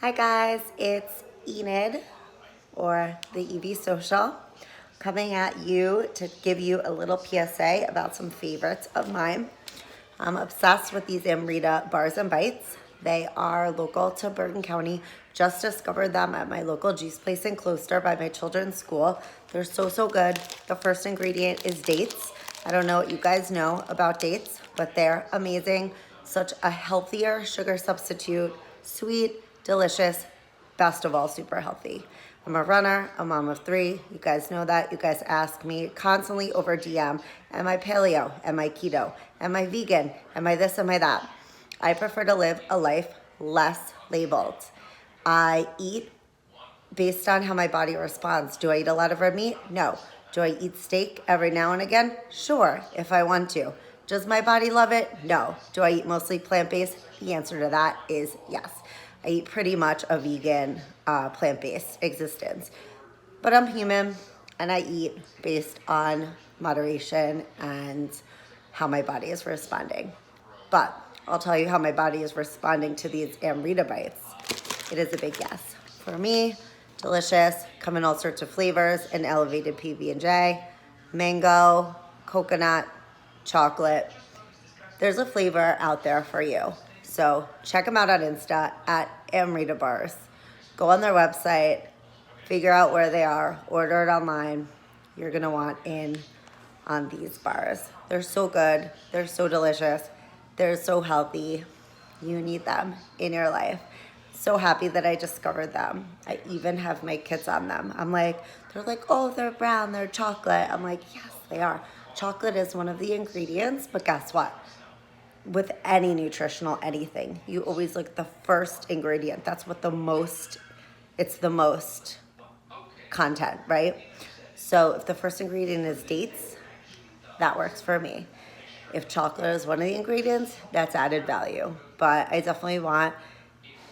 Hi guys, it's Enid or the EV Social coming at you to give you a little PSA about some favorites of mine. I'm obsessed with these Amrita bars and bites. They are local to Bergen County. Just discovered them at my local juice place in Closter by my children's school. They're so good. The first ingredient is dates. I don't know what you guys know about dates, but they're amazing. Such a healthier sugar substitute, sweet, delicious, best of all, super healthy. I'm a runner, a mom of 3. You guys know that. You guys ask me constantly over DM, am I paleo? Am I keto? Am I vegan? Am I this? Am I that? I prefer to live a life less labeled. I eat based on how my body responds. Do I eat a lot of red meat? No. Do I eat steak every now and again? Sure, if I want to. Does my body love it? No. Do I eat mostly plant-based? The answer to that is yes. I eat pretty much a vegan, plant-based existence. But I'm human, and I eat based on moderation and how my body is responding. But I'll tell you how my body is responding to these Amrita bites. It is a big yes. For me, delicious, come in all sorts of flavors, an elevated PB&J, mango, coconut, chocolate. There's a flavor out there for you. So check them out on Insta at Amrita Bars. Go on their website, figure out where they are, order it online. You're gonna want in on these bars. They're so good, they're so delicious, they're so healthy. You need them in your life. So happy that I discovered them. I even have my kids on them. They're like, oh, they're brown, they're chocolate. I'm like, yes, they are. Chocolate is one of the ingredients, but guess what? With any nutritional anything, you always look at the first ingredient. That's what it's the most content, right? So if the first ingredient is dates, that works for me. If chocolate is one of the ingredients, that's added value. But I definitely want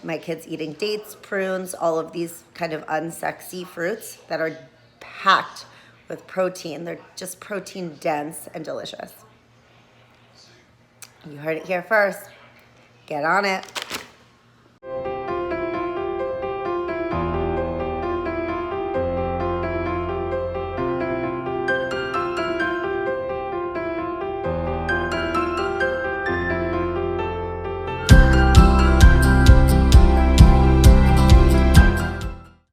my kids eating dates, prunes, all of these kind of unsexy fruits that are packed with protein. They're just protein dense and delicious. You heard it here first. Get on it.